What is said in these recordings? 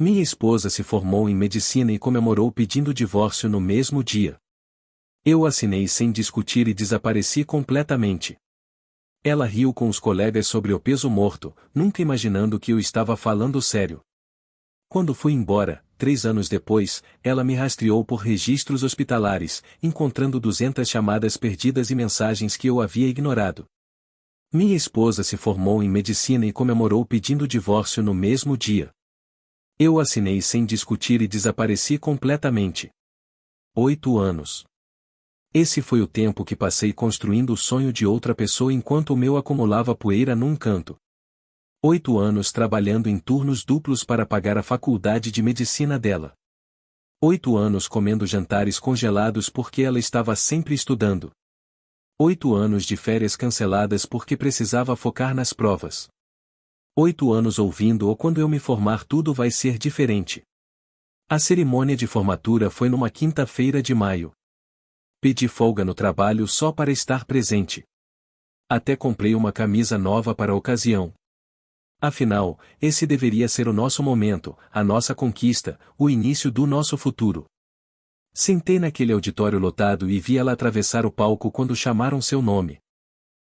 Minha esposa se formou em medicina e comemorou pedindo divórcio no mesmo dia. Eu assinei sem discutir e desapareci completamente. Ela riu com os colegas sobre o peso morto, nunca imaginando que eu estava falando sério. Quando fui embora, 3 anos depois, ela me rastreou por registros hospitalares, encontrando 200 chamadas perdidas e mensagens que eu havia ignorado. Minha esposa se formou em medicina e comemorou pedindo divórcio no mesmo dia. Eu assinei sem discutir e desapareci completamente. 8 anos. Esse foi o tempo que passei construindo o sonho de outra pessoa enquanto o meu acumulava poeira num canto. 8 anos trabalhando em turnos duplos para pagar a faculdade de medicina dela. 8 anos comendo jantares congelados porque ela estava sempre estudando. 8 anos de férias canceladas porque precisava focar nas provas. 8 anos ouvindo: "ou quando eu me formar tudo vai ser diferente." A cerimônia de formatura foi numa quinta-feira de maio. Pedi folga no trabalho só para estar presente. Até comprei uma camisa nova para a ocasião. Afinal, esse deveria ser o nosso momento, a nossa conquista, o início do nosso futuro. Sentei naquele auditório lotado e vi ela atravessar o palco quando chamaram seu nome.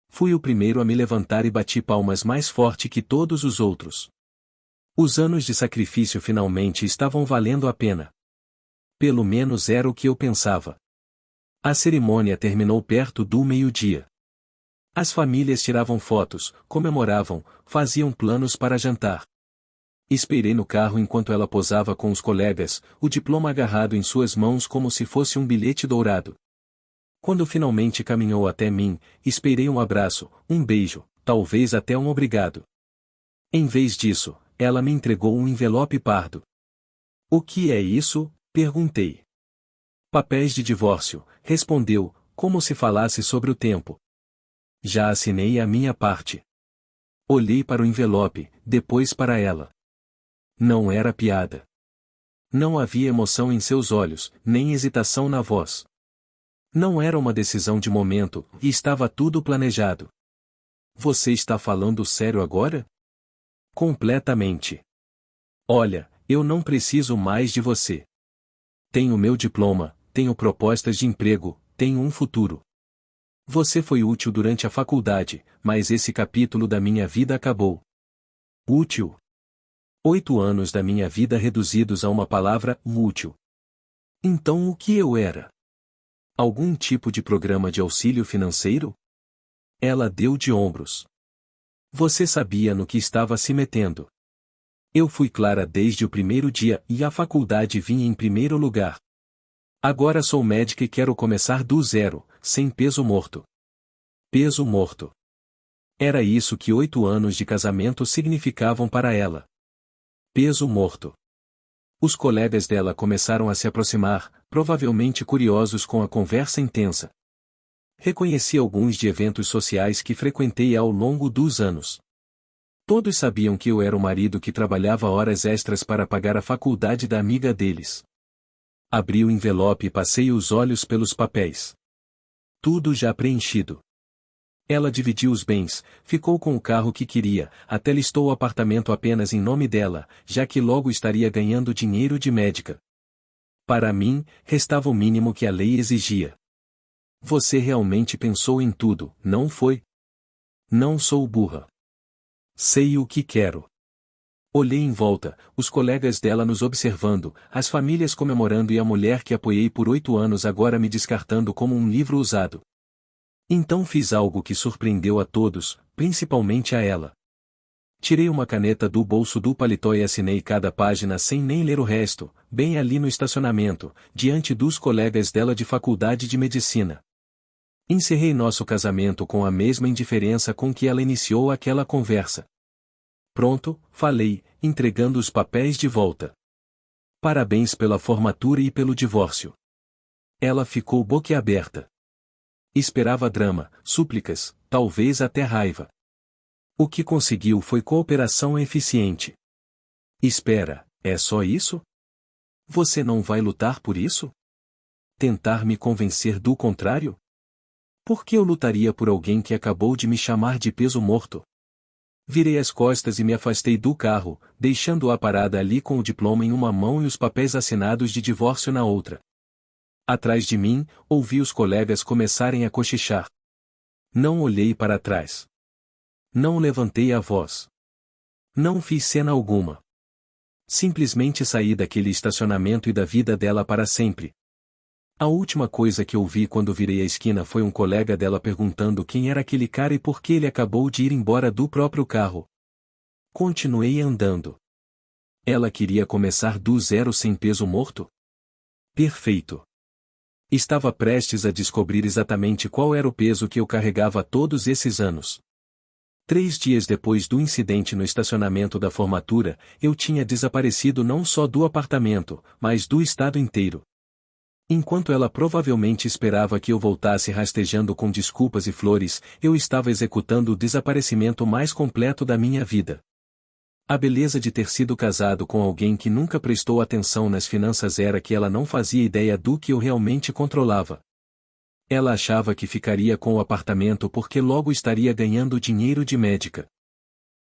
Fui o primeiro a me levantar e bati palmas mais forte que todos os outros. Os anos de sacrifício finalmente estavam valendo a pena. Pelo menos era o que eu pensava. A cerimônia terminou perto do meio-dia. As famílias tiravam fotos, comemoravam, faziam planos para jantar. Esperei no carro enquanto ela posava com os colegas, o diploma agarrado em suas mãos como se fosse um bilhete dourado. Quando finalmente caminhou até mim, esperei um abraço, um beijo, talvez até um obrigado. Em vez disso, ela me entregou um envelope pardo. "O que é isso?" perguntei. "Papéis de divórcio", respondeu, como se falasse sobre o tempo. Já assinei a minha parte. Olhei para o envelope, depois para ela. Não era piada. Não havia emoção em seus olhos, nem hesitação na voz. Não era uma decisão de momento, e estava tudo planejado. "Você está falando sério agora?" "Completamente. Olha, eu não preciso mais de você. Tenho meu diploma, tenho propostas de emprego, tenho um futuro. Você foi útil durante a faculdade, mas esse capítulo da minha vida acabou." Útil. 8 anos da minha vida reduzidos a uma palavra: útil. Então o que eu era? Algum tipo de programa de auxílio financeiro? Ela deu de ombros. Você sabia no que estava se metendo. Eu fui clara desde o primeiro dia e a faculdade vinha em primeiro lugar. Agora sou médica e quero começar do zero, sem peso morto. Peso morto. Era isso que 8 anos de casamento significavam para ela. Peso morto. Os colegas dela começaram a se aproximar, provavelmente curiosos com a conversa intensa. Reconheci alguns de eventos sociais que frequentei ao longo dos anos. Todos sabiam que eu era o marido que trabalhava horas extras para pagar a faculdade da amiga deles. Abri o envelope e passei os olhos pelos papéis. Tudo já preenchido. Ela dividiu os bens, ficou com o carro que queria, até listou o apartamento apenas em nome dela, já que logo estaria ganhando dinheiro de médica. Para mim, restava o mínimo que a lei exigia. Você realmente pensou em tudo, não foi? Não sou burra. Sei o que quero. Olhei em volta, os colegas dela nos observando, as famílias comemorando e a mulher que apoiei por 8 anos agora me descartando como um livro usado. Então fiz algo que surpreendeu a todos, principalmente a ela. Tirei uma caneta do bolso do paletó e assinei cada página sem nem ler o resto, bem ali no estacionamento, diante dos colegas dela de faculdade de medicina. Encerrei nosso casamento com a mesma indiferença com que ela iniciou aquela conversa. "Pronto", falei, entregando os papéis de volta. "Parabéns pela formatura e pelo divórcio." Ela ficou boquiaberta. Esperava drama, súplicas, talvez até raiva. O que conseguiu foi cooperação eficiente. "Espera, é só isso? Você não vai lutar por isso? Tentar me convencer do contrário? Por que eu lutaria por alguém que acabou de me chamar de peso morto?" Virei as costas e me afastei do carro, deixando-a parada ali com o diploma em uma mão e os papéis assinados de divórcio na outra. Atrás de mim, ouvi os colegas começarem a cochichar. Não olhei para trás. Não levantei a voz. Não fiz cena alguma. Simplesmente saí daquele estacionamento e da vida dela para sempre. A última coisa que ouvi quando virei a esquina foi um colega dela perguntando quem era aquele cara e por que ele acabou de ir embora do próprio carro. Continuei andando. Ela queria começar do zero sem peso morto? Perfeito. Estava prestes a descobrir exatamente qual era o peso que eu carregava todos esses anos. 3 dias depois do incidente no estacionamento da formatura, eu tinha desaparecido não só do apartamento, mas do estado inteiro. Enquanto ela provavelmente esperava que eu voltasse rastejando com desculpas e flores, eu estava executando o desaparecimento mais completo da minha vida. A beleza de ter sido casado com alguém que nunca prestou atenção nas finanças era que ela não fazia ideia do que eu realmente controlava. Ela achava que ficaria com o apartamento porque logo estaria ganhando dinheiro de médica.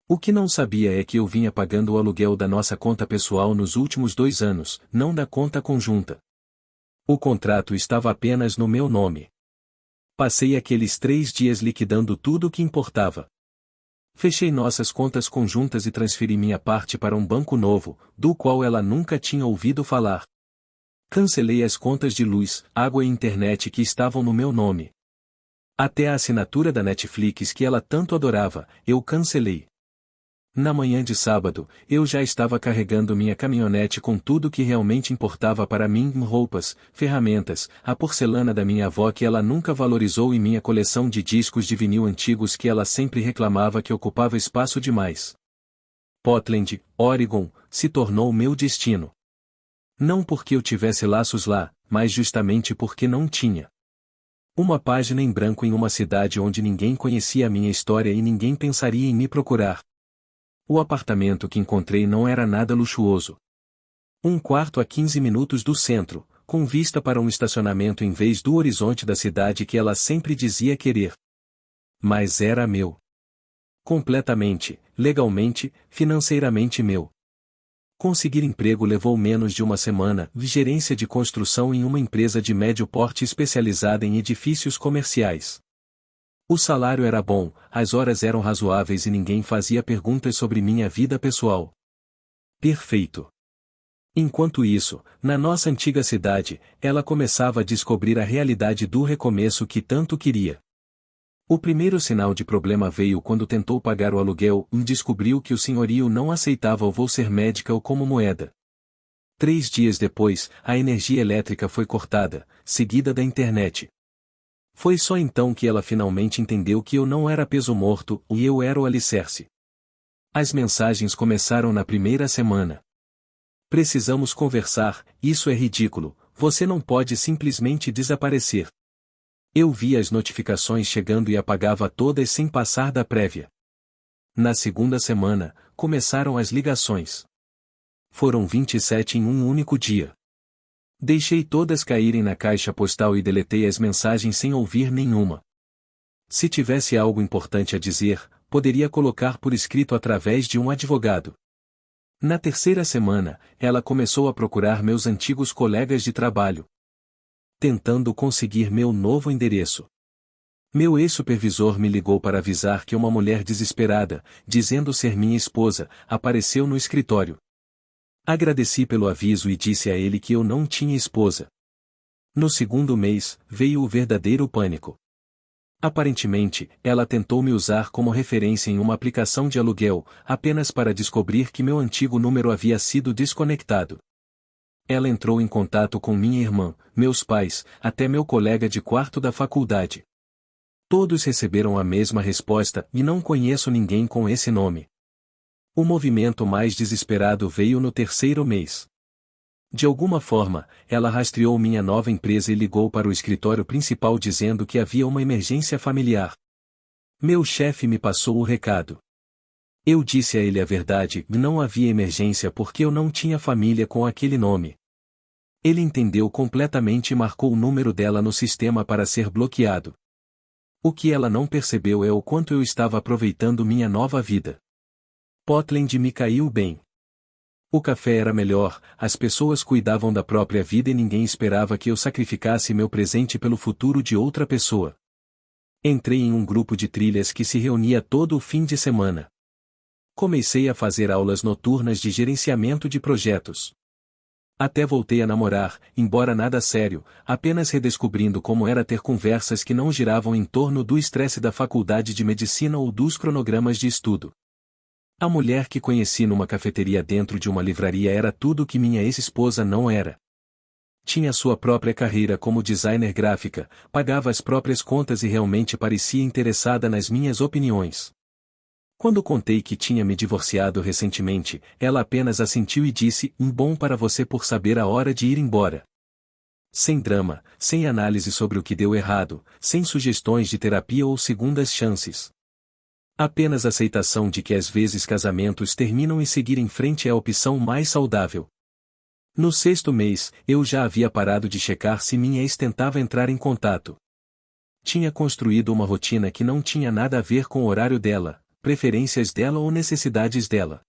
O que não sabia é que eu vinha pagando o aluguel da nossa conta pessoal nos últimos 2 anos, não da conta conjunta. O contrato estava apenas no meu nome. Passei aqueles 3 dias liquidando tudo o que importava. Fechei nossas contas conjuntas e transferi minha parte para um banco novo, do qual ela nunca tinha ouvido falar. Cancelei as contas de luz, água e internet que estavam no meu nome. Até a assinatura da Netflix que ela tanto adorava, eu cancelei. Na manhã de sábado, eu já estava carregando minha caminhonete com tudo que realmente importava para mim: roupas, ferramentas, a porcelana da minha avó que ela nunca valorizou e minha coleção de discos de vinil antigos que ela sempre reclamava que ocupava espaço demais. Portland, Oregon, se tornou meu destino. Não porque eu tivesse laços lá, mas justamente porque não tinha. Uma página em branco em uma cidade onde ninguém conhecia a minha história e ninguém pensaria em me procurar. O apartamento que encontrei não era nada luxuoso. Um quarto a 15 minutos do centro, com vista para um estacionamento em vez do horizonte da cidade que ela sempre dizia querer. Mas era meu. Completamente, legalmente, financeiramente meu. Conseguir emprego levou menos de uma semana, gerência de construção em uma empresa de médio porte especializada em edifícios comerciais. O salário era bom, as horas eram razoáveis e ninguém fazia perguntas sobre minha vida pessoal. Perfeito. Enquanto isso, na nossa antiga cidade, ela começava a descobrir a realidade do recomeço que tanto queria. O primeiro sinal de problema veio quando tentou pagar o aluguel e descobriu que o senhorio não aceitava o vou ser médica ou como moeda. 3 dias depois, a energia elétrica foi cortada, seguida da internet. Foi só então que ela finalmente entendeu que eu não era peso morto e eu era o alicerce. As mensagens começaram na primeira semana. Precisamos conversar, isso é ridículo, você não pode simplesmente desaparecer. Eu via as notificações chegando e apagava todas sem passar da prévia. Na segunda semana, começaram as ligações. Foram 27 em um único dia. Deixei todas caírem na caixa postal e deletei as mensagens sem ouvir nenhuma. Se tivesse algo importante a dizer, poderia colocar por escrito através de um advogado. Na terceira semana, ela começou a procurar meus antigos colegas de trabalho, tentando conseguir meu novo endereço. Meu ex-supervisor me ligou para avisar que uma mulher desesperada, dizendo ser minha esposa, apareceu no escritório. Agradeci pelo aviso e disse a ele que eu não tinha esposa. No segundo mês, veio o verdadeiro pânico. Aparentemente, ela tentou me usar como referência em uma aplicação de aluguel, apenas para descobrir que meu antigo número havia sido desconectado. Ela entrou em contato com minha irmã, meus pais, até meu colega de quarto da faculdade. Todos receberam a mesma resposta e não conheço ninguém com esse nome. O movimento mais desesperado veio no terceiro mês. De alguma forma, ela rastreou minha nova empresa e ligou para o escritório principal dizendo que havia uma emergência familiar. Meu chefe me passou o recado. Eu disse a ele a verdade: não havia emergência porque eu não tinha família com aquele nome. Ele entendeu completamente e marcou o número dela no sistema para ser bloqueado. O que ela não percebeu é o quanto eu estava aproveitando minha nova vida. Portland me caiu bem. O café era melhor, as pessoas cuidavam da própria vida e ninguém esperava que eu sacrificasse meu presente pelo futuro de outra pessoa. Entrei em um grupo de trilhas que se reunia todo o fim de semana. Comecei a fazer aulas noturnas de gerenciamento de projetos. Até voltei a namorar, embora nada sério, apenas redescobrindo como era ter conversas que não giravam em torno do estresse da faculdade de medicina ou dos cronogramas de estudo. A mulher que conheci numa cafeteria dentro de uma livraria era tudo o que minha ex-esposa não era. Tinha sua própria carreira como designer gráfica, pagava as próprias contas e realmente parecia interessada nas minhas opiniões. Quando contei que tinha me divorciado recentemente, ela apenas assentiu e disse: bom para você por saber a hora de ir embora. Sem drama, sem análise sobre o que deu errado, sem sugestões de terapia ou segundas chances. Apenas aceitação de que às vezes casamentos terminam e seguir em frente é a opção mais saudável. No 6º mês, eu já havia parado de checar se minha ex tentava entrar em contato. Tinha construído uma rotina que não tinha nada a ver com o horário dela, preferências dela ou necessidades dela.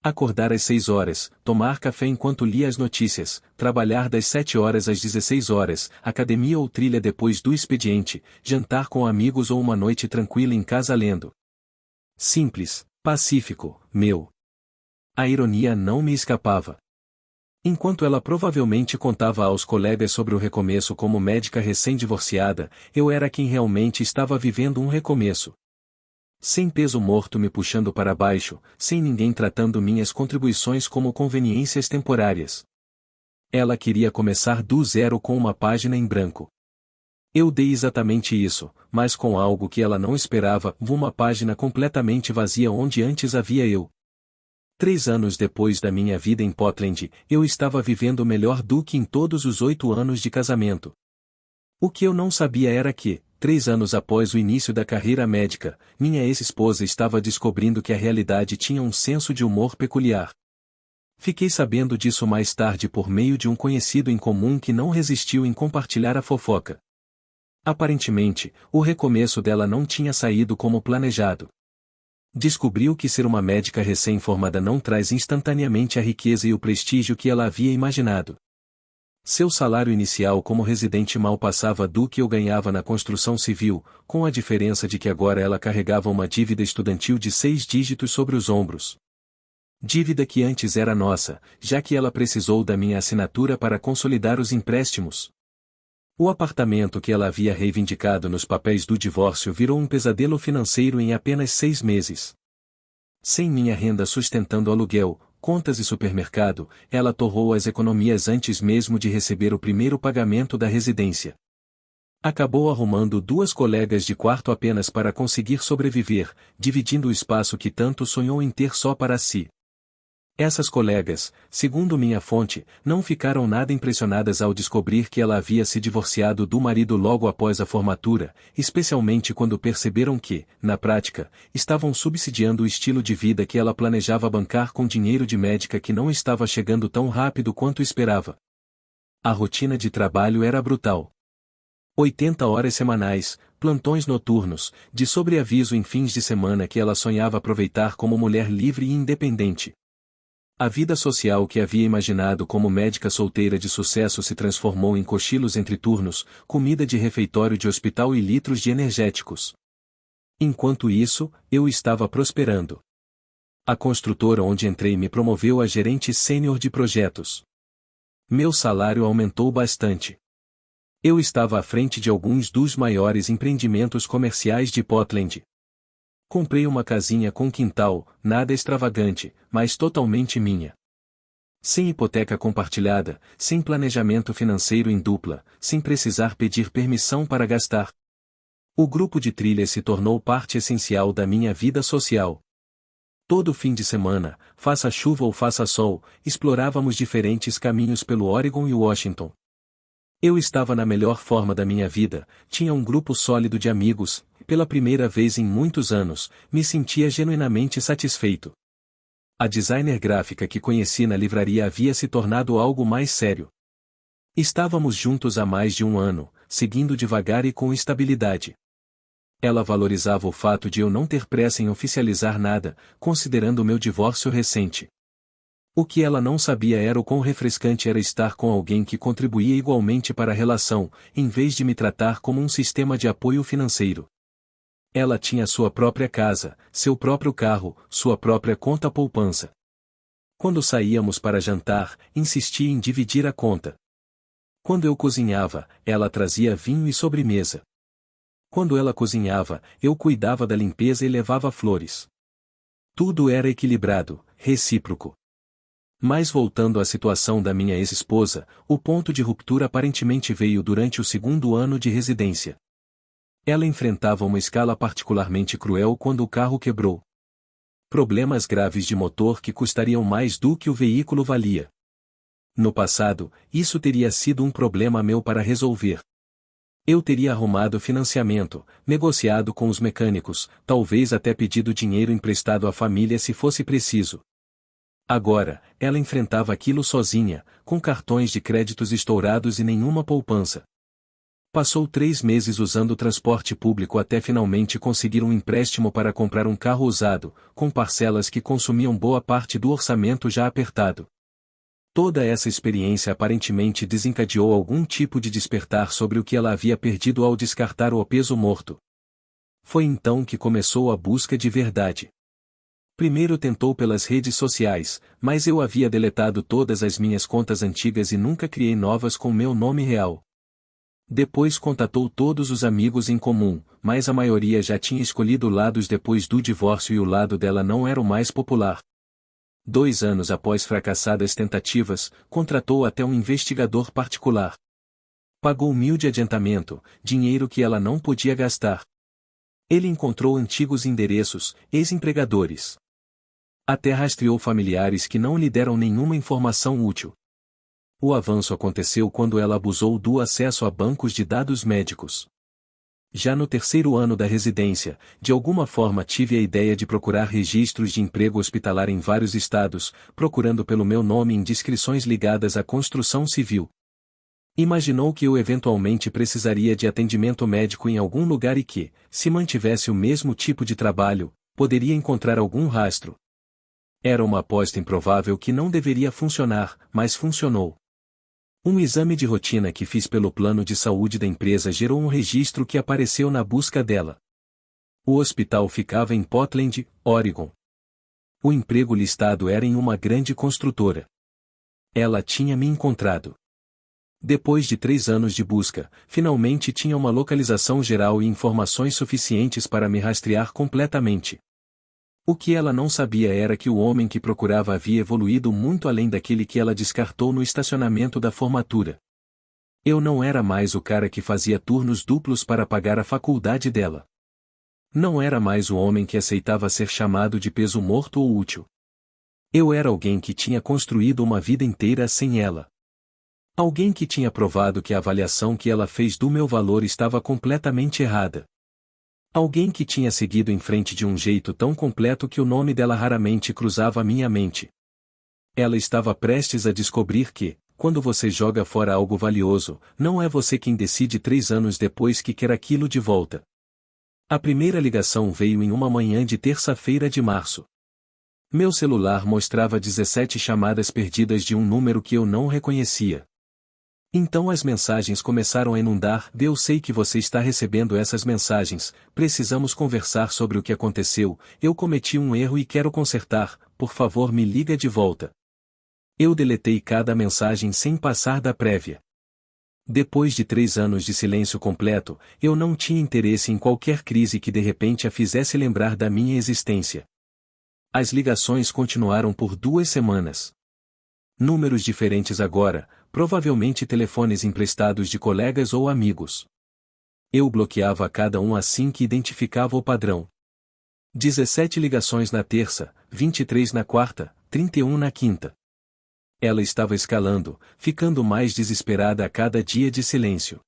Acordar às 6 horas, tomar café enquanto lia as notícias, trabalhar das 7 horas às 16 horas, academia ou trilha depois do expediente, jantar com amigos ou uma noite tranquila em casa lendo. Simples, pacífico, meu. A ironia não me escapava. Enquanto ela provavelmente contava aos colegas sobre o recomeço como médica recém-divorciada, eu era quem realmente estava vivendo um recomeço. Sem peso morto me puxando para baixo, sem ninguém tratando minhas contribuições como conveniências temporárias. Ela queria começar do zero com uma página em branco. Eu dei exatamente isso, mas com algo que ela não esperava, uma página completamente vazia onde antes havia eu. 3 anos depois da minha vida em Portland, eu estava vivendo melhor do que em todos os 8 anos de casamento. O que eu não sabia era que, 3 anos após o início da carreira médica, minha ex-esposa estava descobrindo que a realidade tinha um senso de humor peculiar. Fiquei sabendo disso mais tarde por meio de um conhecido em comum que não resistiu em compartilhar a fofoca. Aparentemente, o recomeço dela não tinha saído como planejado. Descobriu que ser uma médica recém-formada não traz instantaneamente a riqueza e o prestígio que ela havia imaginado. Seu salário inicial como residente mal passava do que eu ganhava na construção civil, com a diferença de que agora ela carregava uma dívida estudantil de 6 dígitos sobre os ombros. Dívida que antes era nossa, já que ela precisou da minha assinatura para consolidar os empréstimos. O apartamento que ela havia reivindicado nos papéis do divórcio virou um pesadelo financeiro em apenas 6 meses. Sem minha renda sustentando aluguel, contas e supermercado, ela torrou as economias antes mesmo de receber o primeiro pagamento da residência. Acabou arrumando 2 colegas de quarto apenas para conseguir sobreviver, dividindo o espaço que tanto sonhou em ter só para si. Essas colegas, segundo minha fonte, não ficaram nada impressionadas ao descobrir que ela havia se divorciado do marido logo após a formatura, especialmente quando perceberam que, na prática, estavam subsidiando o estilo de vida que ela planejava bancar com dinheiro de médica que não estava chegando tão rápido quanto esperava. A rotina de trabalho era brutal. 80 horas semanais, plantões noturnos, de sobreaviso em fins de semana que ela sonhava aproveitar como mulher livre e independente. A vida social que havia imaginado como médica solteira de sucesso se transformou em cochilos entre turnos, comida de refeitório de hospital e litros de energéticos. Enquanto isso, eu estava prosperando. A construtora onde entrei me promoveu a gerente sênior de projetos. Meu salário aumentou bastante. Eu estava à frente de alguns dos maiores empreendimentos comerciais de Portland. Comprei uma casinha com quintal, nada extravagante, mas totalmente minha. Sem hipoteca compartilhada, sem planejamento financeiro em dupla, sem precisar pedir permissão para gastar. O grupo de trilhas se tornou parte essencial da minha vida social. Todo fim de semana, faça chuva ou faça sol, explorávamos diferentes caminhos pelo Oregon e Washington. Eu estava na melhor forma da minha vida, tinha um grupo sólido de amigos, pela primeira vez em muitos anos, me sentia genuinamente satisfeito. A designer gráfica que conheci na livraria havia se tornado algo mais sério. Estávamos juntos há mais de 1 ano, seguindo devagar e com estabilidade. Ela valorizava o fato de eu não ter pressa em oficializar nada, considerando o meu divórcio recente. O que ela não sabia era o quão refrescante era estar com alguém que contribuía igualmente para a relação, em vez de me tratar como um sistema de apoio financeiro. Ela tinha sua própria casa, seu próprio carro, sua própria conta poupança. Quando saíamos para jantar, insistia em dividir a conta. Quando eu cozinhava, ela trazia vinho e sobremesa. Quando ela cozinhava, eu cuidava da limpeza e levava flores. Tudo era equilibrado, recíproco. Mas voltando à situação da minha ex-esposa, o ponto de ruptura aparentemente veio durante o segundo ano de residência. Ela enfrentava uma escala particularmente cruel quando o carro quebrou. Problemas graves de motor que custariam mais do que o veículo valia. No passado, isso teria sido um problema meu para resolver. Eu teria arrumado financiamento, negociado com os mecânicos, talvez até pedido dinheiro emprestado à família se fosse preciso. Agora, ela enfrentava aquilo sozinha, com cartões de créditos estourados e nenhuma poupança. Passou 3 meses usando o transporte público até finalmente conseguir um empréstimo para comprar um carro usado, com parcelas que consumiam boa parte do orçamento já apertado. Toda essa experiência aparentemente desencadeou algum tipo de despertar sobre o que ela havia perdido ao descartar o peso morto. Foi então que começou a busca de verdade. Primeiro tentou pelas redes sociais, mas eu havia deletado todas as minhas contas antigas e nunca criei novas com meu nome real. Depois contatou todos os amigos em comum, mas a maioria já tinha escolhido lados depois do divórcio e o lado dela não era o mais popular. 2 anos após fracassadas tentativas, contratou até um investigador particular. Pagou 1.000 de adiantamento, dinheiro que ela não podia gastar. Ele encontrou antigos endereços, ex-empregadores. Até rastreou familiares que não lhe deram nenhuma informação útil. O avanço aconteceu quando ela abusou do acesso a bancos de dados médicos. Já no 3º ano da residência, de alguma forma tive a ideia de procurar registros de emprego hospitalar em vários estados, procurando pelo meu nome em descrições ligadas à construção civil. Imaginou que eu eventualmente precisaria de atendimento médico em algum lugar e que, se mantivesse o mesmo tipo de trabalho, poderia encontrar algum rastro. Era uma aposta improvável que não deveria funcionar, mas funcionou. Um exame de rotina que fiz pelo plano de saúde da empresa gerou um registro que apareceu na busca dela. O hospital ficava em Portland, Oregon. O emprego listado era em uma grande construtora. Ela tinha me encontrado. Depois de 3 anos de busca, finalmente tinha uma localização geral e informações suficientes para me rastrear completamente. O que ela não sabia era que o homem que procurava havia evoluído muito além daquele que ela descartou no estacionamento da formatura. Eu não era mais o cara que fazia turnos duplos para pagar a faculdade dela. Não era mais o homem que aceitava ser chamado de peso morto ou útil. Eu era alguém que tinha construído uma vida inteira sem ela. Alguém que tinha provado que a avaliação que ela fez do meu valor estava completamente errada. Alguém que tinha seguido em frente de um jeito tão completo que o nome dela raramente cruzava minha mente. Ela estava prestes a descobrir que, quando você joga fora algo valioso, não é você quem decide 3 anos depois que quer aquilo de volta. A primeira ligação veio em uma manhã de terça-feira de março. Meu celular mostrava 17 chamadas perdidas de um número que eu não reconhecia. Então as mensagens começaram a inundar. Eu sei que você está recebendo essas mensagens, precisamos conversar sobre o que aconteceu, eu cometi um erro e quero consertar, por favor me liga de volta. Eu deletei cada mensagem sem passar da prévia. Depois de 3 anos de silêncio completo, eu não tinha interesse em qualquer crise que de repente a fizesse lembrar da minha existência. As ligações continuaram por 2 semanas. Números diferentes agora, provavelmente telefones emprestados de colegas ou amigos. Eu bloqueava cada um assim que identificava o padrão. 17 ligações na terça, 23 na quarta, 31 na quinta. Ela estava escalando, ficando mais desesperada a cada dia de silêncio.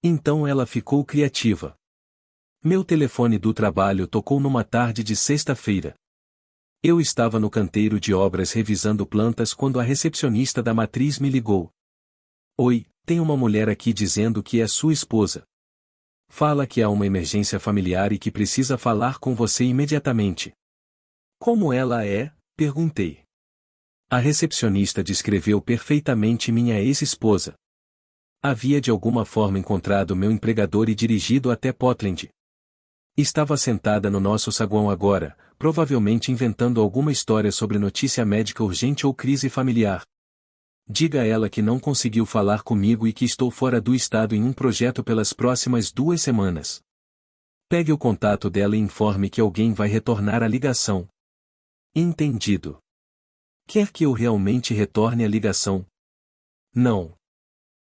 Então ela ficou criativa. Meu telefone do trabalho tocou numa tarde de sexta-feira. Eu estava no canteiro de obras revisando plantas quando a recepcionista da matriz me ligou. Oi, tem uma mulher aqui dizendo que é sua esposa. Fala que há uma emergência familiar e que precisa falar com você imediatamente. Como ela é? Perguntei. A recepcionista descreveu perfeitamente minha ex-esposa. Havia de alguma forma encontrado meu empregador e dirigido até Portland. Estava sentada no nosso saguão agora, provavelmente inventando alguma história sobre notícia médica urgente ou crise familiar. Diga a ela que não conseguiu falar comigo e que estou fora do estado em um projeto pelas próximas 2 semanas. Pegue o contato dela e informe que alguém vai retornar a ligação. Entendido. Quer que eu realmente retorne a ligação? Não.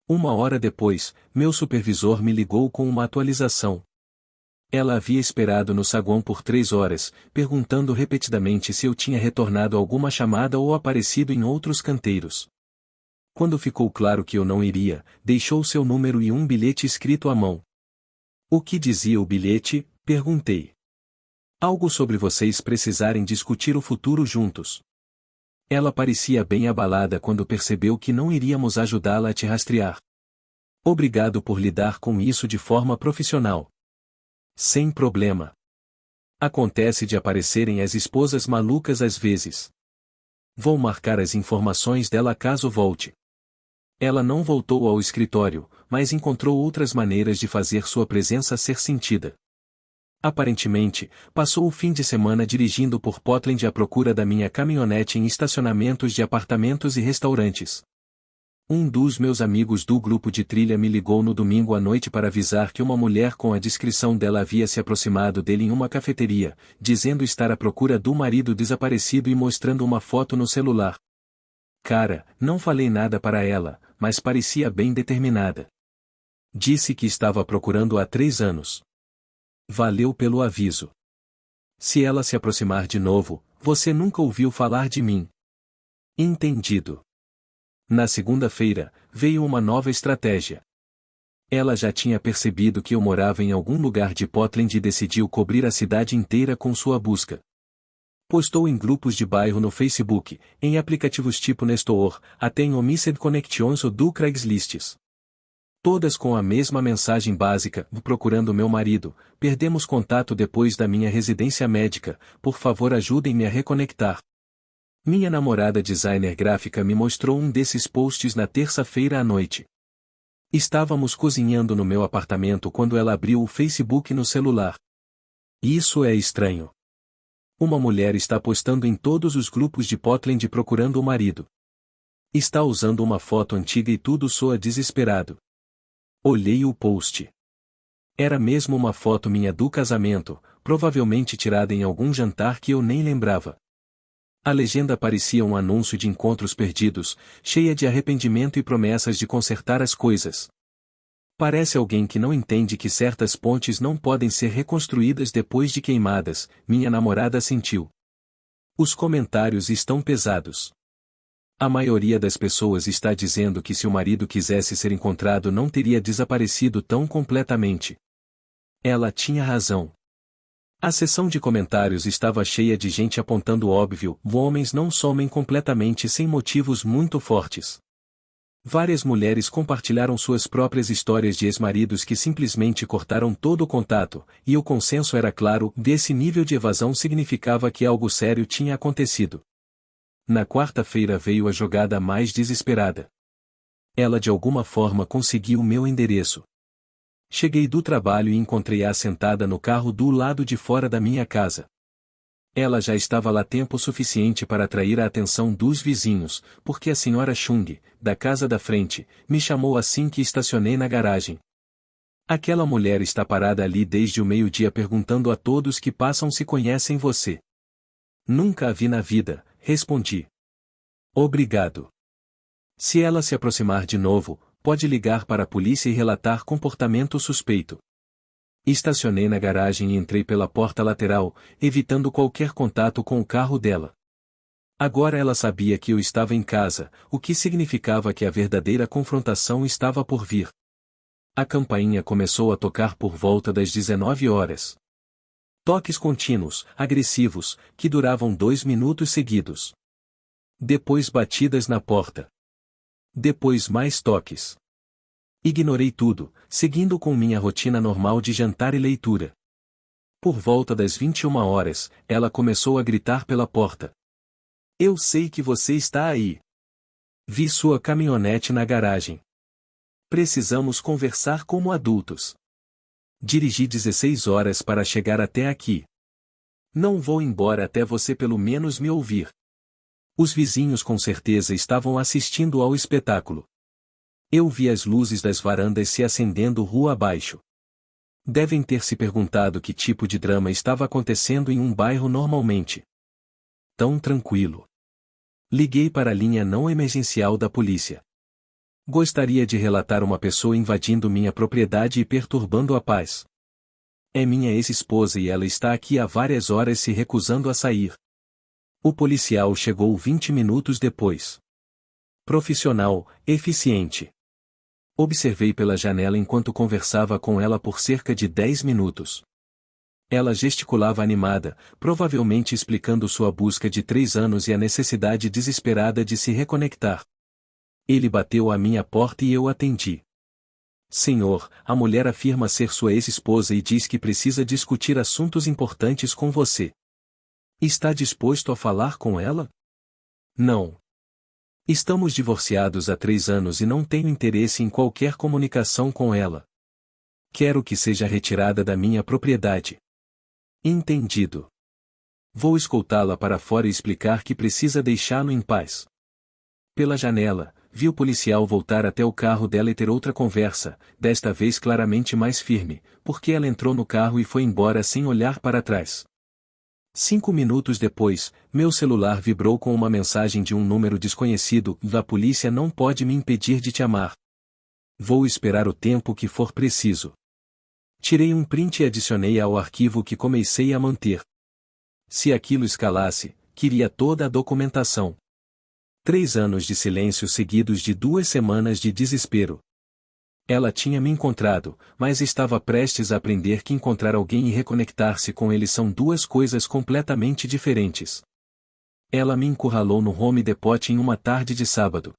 1 hora depois, meu supervisor me ligou com uma atualização. Ela havia esperado no saguão por 3 horas, perguntando repetidamente se eu tinha retornado alguma chamada ou aparecido em outros canteiros. Quando ficou claro que eu não iria, deixou seu número e um bilhete escrito à mão. O que dizia o bilhete? Perguntei. Algo sobre vocês precisarem discutir o futuro juntos. Ela parecia bem abalada quando percebeu que não iríamos ajudá-la a te rastrear. Obrigado por lidar com isso de forma profissional. Sem problema. Acontece de aparecerem as esposas malucas às vezes. Vou marcar as informações dela caso volte. Ela não voltou ao escritório, mas encontrou outras maneiras de fazer sua presença ser sentida. Aparentemente, passou o fim de semana dirigindo por Portland à procura da minha caminhonete em estacionamentos de apartamentos e restaurantes. Um dos meus amigos do grupo de trilha me ligou no domingo à noite para avisar que uma mulher com a descrição dela havia se aproximado dele em uma cafeteria, dizendo estar à procura do marido desaparecido e mostrando uma foto no celular. Cara, não falei nada para ela, mas parecia bem determinada. Disse que estava procurando há 3 anos. Valeu pelo aviso. Se ela se aproximar de novo, você nunca ouviu falar de mim. Entendido. Na segunda-feira, veio uma nova estratégia. Ela já tinha percebido que eu morava em algum lugar de Portland e decidiu cobrir a cidade inteira com sua busca. Postou em grupos de bairro no Facebook, em aplicativos tipo Nestor, até em Omissed Connections ou do Craigslist. Todas com a mesma mensagem básica: procurando meu marido, perdemos contato depois da minha residência médica, por favor ajudem-me a reconectar. Minha namorada designer gráfica me mostrou um desses posts na terça-feira à noite. Estávamos cozinhando no meu apartamento quando ela abriu o Facebook no celular. Isso é estranho. Uma mulher está postando em todos os grupos de Portland procurando o marido. Está usando uma foto antiga e tudo soa desesperado. Olhei o post. Era mesmo uma foto minha do casamento, provavelmente tirada em algum jantar que eu nem lembrava. A legenda parecia um anúncio de encontros perdidos, cheia de arrependimento e promessas de consertar as coisas. Parece alguém que não entende que certas pontes não podem ser reconstruídas depois de queimadas, minha namorada sentiu. Os comentários estão pesados. A maioria das pessoas está dizendo que se o marido quisesse ser encontrado não teria desaparecido tão completamente. Ela tinha razão. A seção de comentários estava cheia de gente apontando o óbvio: homens não somem completamente sem motivos muito fortes. Várias mulheres compartilharam suas próprias histórias de ex-maridos que simplesmente cortaram todo o contato, e o consenso era claro: desse nível de evasão significava que algo sério tinha acontecido. Na quarta-feira veio a jogada mais desesperada. Ela de alguma forma conseguiu meu endereço. Cheguei do trabalho e encontrei-a sentada no carro do lado de fora da minha casa. Ela já estava lá tempo suficiente para atrair a atenção dos vizinhos, porque a senhora Chung, da casa da frente, me chamou assim que estacionei na garagem. Aquela mulher está parada ali desde o meio-dia perguntando a todos que passam se conhecem você. Nunca a vi na vida, respondi. Obrigado. Se ela se aproximar de novo, pode ligar para a polícia e relatar comportamento suspeito. Estacionei na garagem e entrei pela porta lateral, evitando qualquer contato com o carro dela. Agora ela sabia que eu estava em casa, o que significava que a verdadeira confrontação estava por vir. A campainha começou a tocar por volta das 19 horas. Toques contínuos, agressivos, que duravam 2 minutos seguidos. Depois batidas na porta. Depois mais toques. Ignorei tudo, seguindo com minha rotina normal de jantar e leitura. Por volta das 21 horas, ela começou a gritar pela porta. Eu sei que você está aí. Vi sua caminhonete na garagem. Precisamos conversar como adultos. Dirigi 16 horas para chegar até aqui. Não vou embora até você pelo menos me ouvir. Os vizinhos com certeza estavam assistindo ao espetáculo. Eu vi as luzes das varandas se acendendo rua abaixo. Devem ter se perguntado que tipo de drama estava acontecendo em um bairro normalmente tão tranquilo. Liguei para a linha não emergencial da polícia. Gostaria de relatar uma pessoa invadindo minha propriedade e perturbando a paz. É minha ex-esposa e ela está aqui há várias horas se recusando a sair. O policial chegou 20 minutos depois. Profissional, eficiente. Observei pela janela enquanto conversava com ela por cerca de 10 minutos. Ela gesticulava animada, provavelmente explicando sua busca de 3 anos e a necessidade desesperada de se reconectar. Ele bateu à minha porta e eu atendi. Senhor, a mulher afirma ser sua ex-esposa e diz que precisa discutir assuntos importantes com você. Está disposto a falar com ela? Não. Estamos divorciados há 3 anos e não tenho interesse em qualquer comunicação com ela. Quero que seja retirada da minha propriedade. Entendido. Vou escoltá-la para fora e explicar que precisa deixá-lo em paz. Pela janela, vi o policial voltar até o carro dela e ter outra conversa, desta vez claramente mais firme, porque ela entrou no carro e foi embora sem olhar para trás. 5 minutos depois, meu celular vibrou com uma mensagem de um número desconhecido: a polícia não pode me impedir de te amar. Vou esperar o tempo que for preciso. Tirei um print e adicionei ao arquivo que comecei a manter. Se aquilo escalasse, queria toda a documentação. 3 anos de silêncio seguidos de 2 semanas de desespero. Ela tinha me encontrado, mas estava prestes a aprender que encontrar alguém e reconectar-se com ele são 2 coisas completamente diferentes. Ela me encurralou no Home Depot em uma tarde de sábado.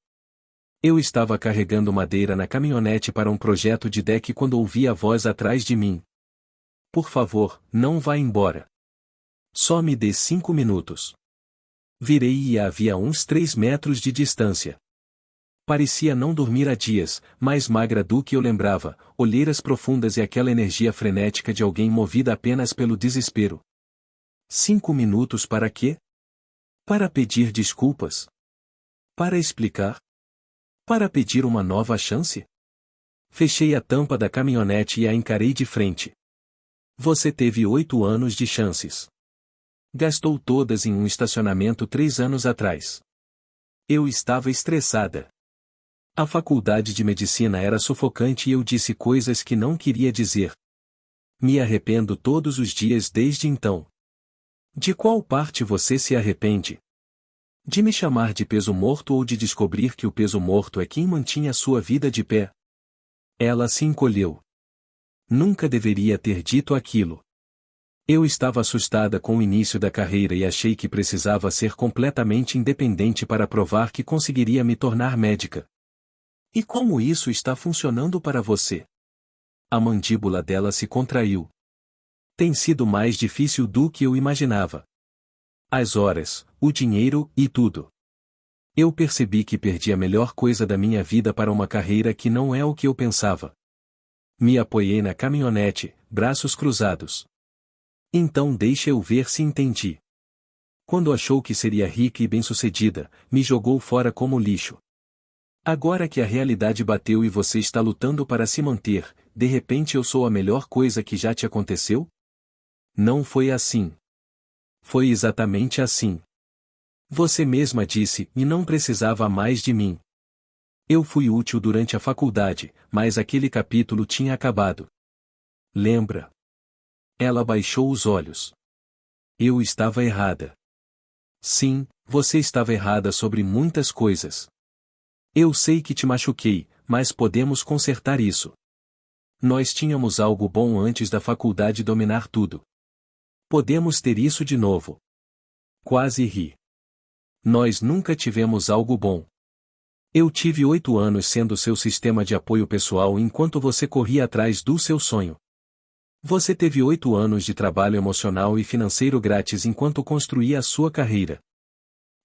Eu estava carregando madeira na caminhonete para um projeto de deck quando ouvi a voz atrás de mim. Por favor, não vá embora. Só me dê 5 minutos. Virei e havia uns 3 metros de distância. Parecia não dormir há dias, mais magra do que eu lembrava, olheiras profundas e aquela energia frenética de alguém movida apenas pelo desespero. 5 minutos para quê? Para pedir desculpas? Para explicar? Para pedir uma nova chance? Fechei a tampa da caminhonete e a encarei de frente. Você teve 8 anos de chances. Gastou todas em um estacionamento 3 anos atrás. Eu estava estressada. A faculdade de medicina era sufocante e eu disse coisas que não queria dizer. Me arrependo todos os dias desde então. De qual parte você se arrepende? De me chamar de peso morto ou de descobrir que o peso morto é quem mantinha sua vida de pé? Ela se encolheu. Nunca deveria ter dito aquilo. Eu estava assustada com o início da carreira e achei que precisava ser completamente independente para provar que conseguiria me tornar médica. E como isso está funcionando para você? A mandíbula dela se contraiu. Tem sido mais difícil do que eu imaginava. As horas, o dinheiro e tudo. Eu percebi que perdi a melhor coisa da minha vida para uma carreira que não é o que eu pensava. Me apoiei na caminhonete, braços cruzados. Então deixa eu ver se entendi. Quando achou que seria rica e bem-sucedida, me jogou fora como lixo. Agora que a realidade bateu e você está lutando para se manter, de repente eu sou a melhor coisa que já te aconteceu? Não foi assim. Foi exatamente assim. Você mesma disse, e não precisava mais de mim. Eu fui útil durante a faculdade, mas aquele capítulo tinha acabado. Lembra? Ela baixou os olhos. Eu estava errada. Sim, você estava errada sobre muitas coisas. Eu sei que te machuquei, mas podemos consertar isso. Nós tínhamos algo bom antes da faculdade dominar tudo. Podemos ter isso de novo. Quase ri. Nós nunca tivemos algo bom. Eu tive 8 anos sendo seu sistema de apoio pessoal enquanto você corria atrás do seu sonho. Você teve 8 anos de trabalho emocional e financeiro grátis enquanto construía a sua carreira.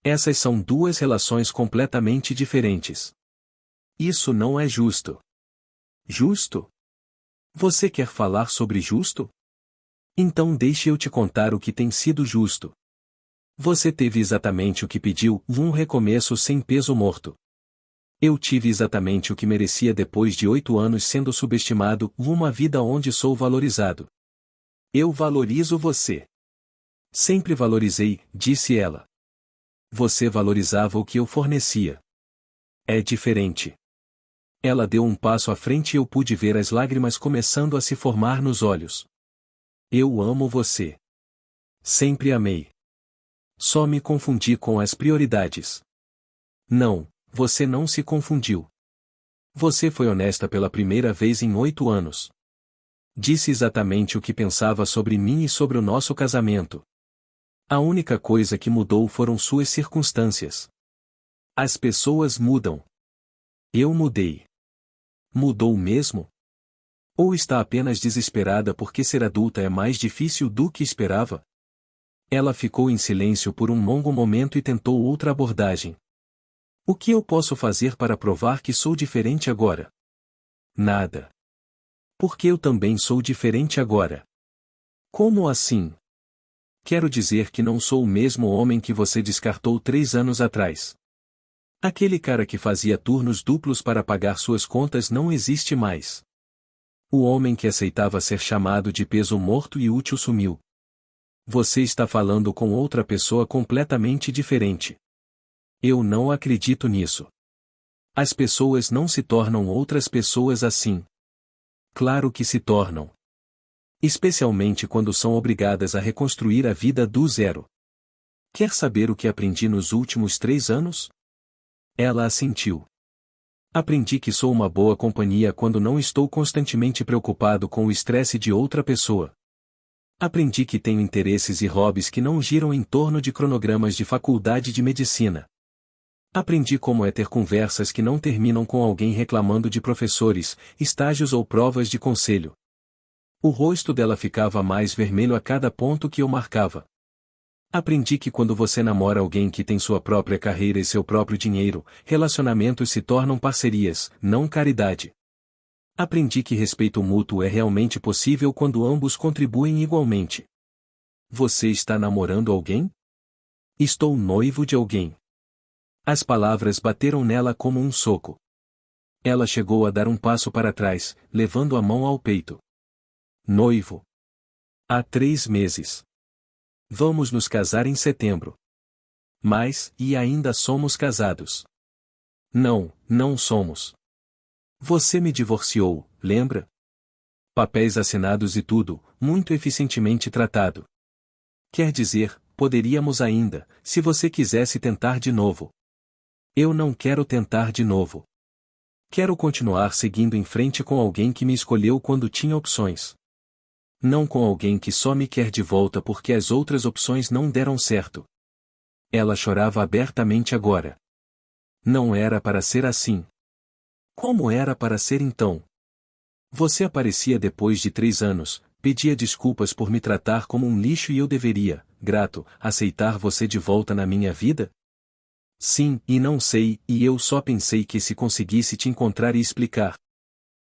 Essas são duas relações completamente diferentes. Isso não é justo. Justo? Você quer falar sobre justo? Então deixe eu te contar o que tem sido justo. Você teve exatamente o que pediu, um recomeço sem peso morto. Eu tive exatamente o que merecia depois de 8 anos sendo subestimado, uma vida onde sou valorizado. Eu valorizo você. Sempre valorizei, disse ela. Você valorizava o que eu fornecia. É diferente. Ela deu um passo à frente e eu pude ver as lágrimas começando a se formar nos olhos. Eu amo você. Sempre amei. Só me confundi com as prioridades. Não, você não se confundiu. Você foi honesta pela primeira vez em 8 anos. Disse exatamente o que pensava sobre mim e sobre o nosso casamento. A única coisa que mudou foram suas circunstâncias. As pessoas mudam. Eu mudei. Mudou mesmo? Ou está apenas desesperada porque ser adulta é mais difícil do que esperava? Ela ficou em silêncio por um longo momento e tentou outra abordagem. O que eu posso fazer para provar que sou diferente agora? Nada. Porque eu também sou diferente agora. Como assim? Quero dizer que não sou o mesmo homem que você descartou 3 anos atrás. Aquele cara que fazia turnos duplos para pagar suas contas não existe mais. O homem que aceitava ser chamado de peso morto e útil sumiu. Você está falando com outra pessoa completamente diferente. Eu não acredito nisso. As pessoas não se tornam outras pessoas assim. Claro que se tornam. Especialmente quando são obrigadas a reconstruir a vida do zero. Quer saber o que aprendi nos últimos 3 anos? Ela assentiu. Aprendi que sou uma boa companhia quando não estou constantemente preocupado com o estresse de outra pessoa. Aprendi que tenho interesses e hobbies que não giram em torno de cronogramas de faculdade de medicina. Aprendi como é ter conversas que não terminam com alguém reclamando de professores, estágios ou provas de conselho. O rosto dela ficava mais vermelho a cada ponto que eu marcava. Aprendi que quando você namora alguém que tem sua própria carreira e seu próprio dinheiro, relacionamentos se tornam parcerias, não caridade. Aprendi que respeito mútuo é realmente possível quando ambos contribuem igualmente. Você está namorando alguém? Estou noivo de alguém. As palavras bateram nela como um soco. Ela chegou a dar um passo para trás, levando a mão ao peito. Noivo. Há 3 meses. Vamos nos casar em setembro. Mas, e ainda somos casados? Não, não somos. Você me divorciou, lembra? Papéis assinados e tudo, muito eficientemente tratado. Quer dizer, poderíamos ainda, se você quisesse tentar de novo. Eu não quero tentar de novo. Quero continuar seguindo em frente com alguém que me escolheu quando tinha opções. Não com alguém que só me quer de volta porque as outras opções não deram certo. Ela chorava abertamente agora. Não era para ser assim. Como era para ser então? Você aparecia depois de 3 anos, pedia desculpas por me tratar como um lixo e eu deveria, grato, aceitar você de volta na minha vida? Sim, e não sei, e eu só pensei que se conseguisse te encontrar e explicar.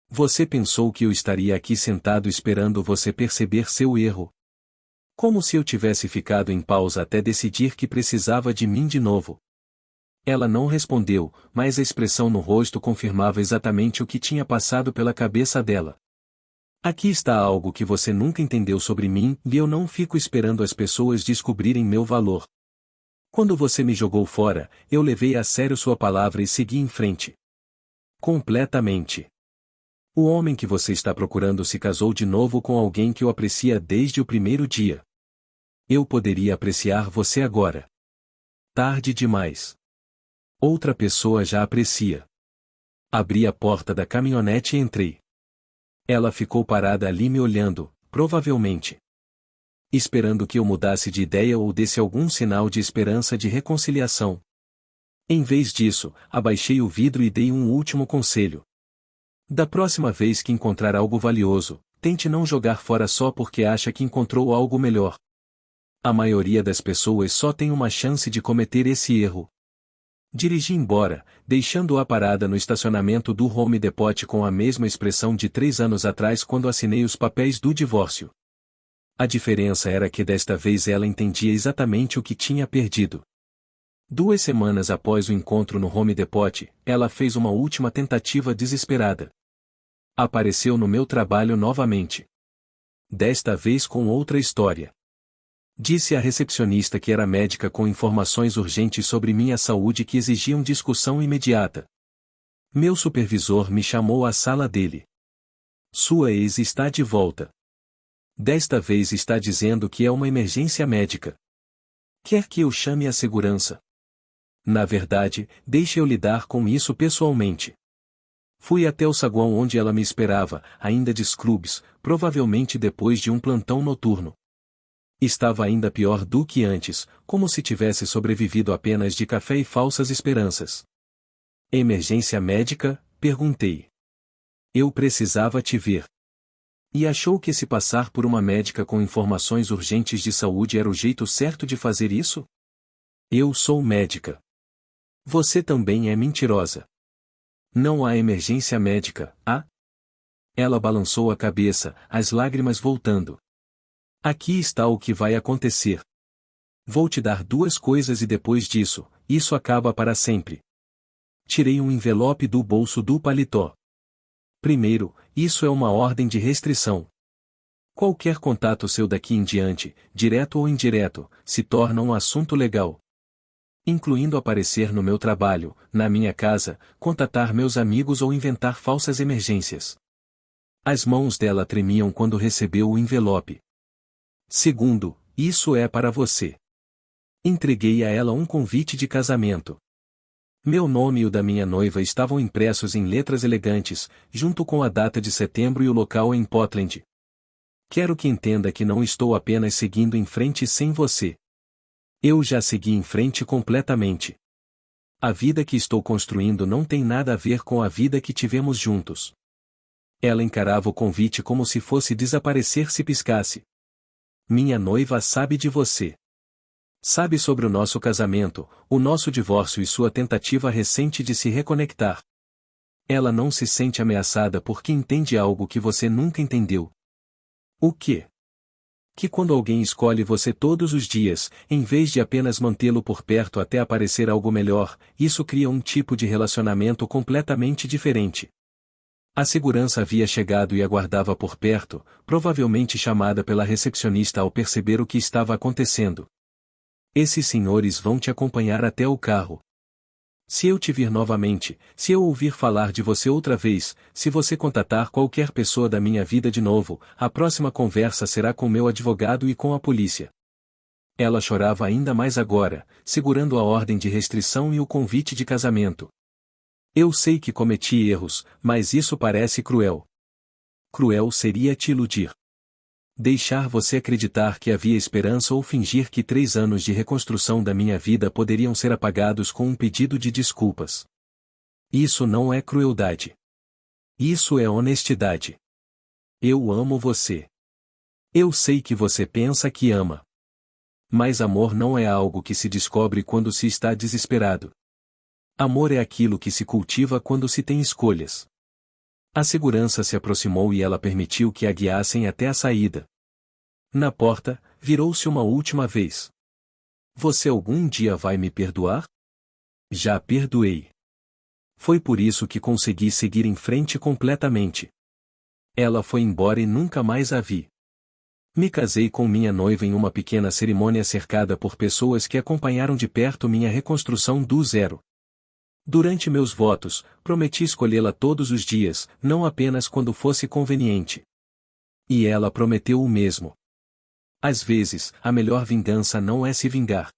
Você pensou que eu estaria aqui sentado esperando você perceber seu erro. Como se eu tivesse ficado em pausa até decidir que precisava de mim de novo. Ela não respondeu, mas a expressão no rosto confirmava exatamente o que tinha passado pela cabeça dela. Aqui está algo que você nunca entendeu sobre mim, e eu não fico esperando as pessoas descobrirem meu valor. Quando você me jogou fora, eu levei a sério sua palavra e segui em frente. Completamente. O homem que você está procurando se casou de novo com alguém que o aprecia desde o primeiro dia. Eu poderia apreciar você agora. Tarde demais. Outra pessoa já aprecia. Abri a porta da caminhonete e entrei. Ela ficou parada ali me olhando, provavelmente esperando que eu mudasse de ideia ou desse algum sinal de esperança de reconciliação. Em vez disso, abaixei o vidro e dei um último conselho. Da próxima vez que encontrar algo valioso, tente não jogar fora só porque acha que encontrou algo melhor. A maioria das pessoas só tem uma chance de cometer esse erro. Dirigi embora, deixando-a parada no estacionamento do Home Depot com a mesma expressão de 3 anos atrás quando assinei os papéis do divórcio. A diferença era que desta vez ela entendia exatamente o que tinha perdido. 2 semanas após o encontro no Home Depot, ela fez uma última tentativa desesperada. Apareceu no meu trabalho novamente. Desta vez com outra história. Disse à recepcionista que era médica com informações urgentes sobre minha saúde que exigiam discussão imediata. Meu supervisor me chamou à sala dele. Sua ex está de volta. Desta vez está dizendo que é uma emergência médica. Quer que eu chame a segurança? Na verdade, deixe eu lidar com isso pessoalmente. Fui até o saguão onde ela me esperava, ainda de scrubs, provavelmente depois de um plantão noturno. Estava ainda pior do que antes, como se tivesse sobrevivido apenas de café e falsas esperanças. Emergência médica? Perguntei. Eu precisava te ver. E achou que se passar por uma médica com informações urgentes de saúde era o jeito certo de fazer isso? Eu sou médica. Você também é mentirosa. Não há emergência médica, há? Ela balançou a cabeça, as lágrimas voltando. Aqui está o que vai acontecer. Vou te dar 2 coisas e depois disso, isso acaba para sempre. Tirei um envelope do bolso do paletó. Primeiro, isso é uma ordem de restrição. Qualquer contato seu daqui em diante, direto ou indireto, se torna um assunto legal. Incluindo aparecer no meu trabalho, na minha casa, contatar meus amigos ou inventar falsas emergências. As mãos dela tremiam quando recebeu o envelope. Segundo, isso é para você. Entreguei a ela um convite de casamento. Meu nome e o da minha noiva estavam impressos em letras elegantes, junto com a data de setembro e o local em Portland. Quero que entenda que não estou apenas seguindo em frente sem você. Eu já segui em frente completamente. A vida que estou construindo não tem nada a ver com a vida que tivemos juntos. Ela encarava o convite como se fosse desaparecer se piscasse. Minha noiva sabe de você. Sabe sobre o nosso casamento, o nosso divórcio e sua tentativa recente de se reconectar. Ela não se sente ameaçada porque entende algo que você nunca entendeu. O quê? Que quando alguém escolhe você todos os dias, em vez de apenas mantê-lo por perto até aparecer algo melhor, isso cria um tipo de relacionamento completamente diferente. A segurança havia chegado e aguardava por perto, provavelmente chamada pela recepcionista ao perceber o que estava acontecendo. Esses senhores vão te acompanhar até o carro. Se eu te vir novamente, se eu ouvir falar de você outra vez, se você contatar qualquer pessoa da minha vida de novo, a próxima conversa será com meu advogado e com a polícia. Ela chorava ainda mais agora, segurando a ordem de restrição e o convite de casamento. Eu sei que cometi erros, mas isso parece cruel. Cruel seria te iludir. Deixar você acreditar que havia esperança ou fingir que 3 anos de reconstrução da minha vida poderiam ser apagados com um pedido de desculpas. Isso não é crueldade. Isso é honestidade. Eu amo você. Eu sei que você pensa que ama. Mas amor não é algo que se descobre quando se está desesperado. Amor é aquilo que se cultiva quando se tem escolhas. A segurança se aproximou e ela permitiu que a guiassem até a saída. Na porta, virou-se uma última vez. Você algum dia vai me perdoar? Já perdoei. Foi por isso que consegui seguir em frente completamente. Ela foi embora e nunca mais a vi. Me casei com minha noiva em uma pequena cerimônia cercada por pessoas que acompanharam de perto minha reconstrução do zero. Durante meus votos, prometi escolhê-la todos os dias, não apenas quando fosse conveniente. E ela prometeu o mesmo. Às vezes, a melhor vingança não é se vingar.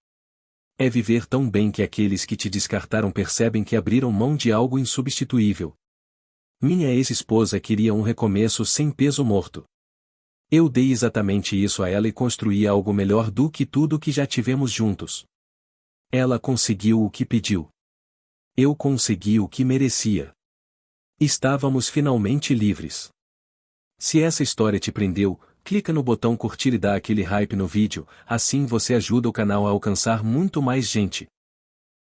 É viver tão bem que aqueles que te descartaram percebem que abriram mão de algo insubstituível. Minha ex-esposa queria um recomeço sem peso morto. Eu dei exatamente isso a ela e construí algo melhor do que tudo que já tivemos juntos. Ela conseguiu o que pediu. Eu consegui o que merecia. Estávamos finalmente livres. Se essa história te prendeu, clica no botão curtir e dá aquele hype no vídeo, assim você ajuda o canal a alcançar muito mais gente.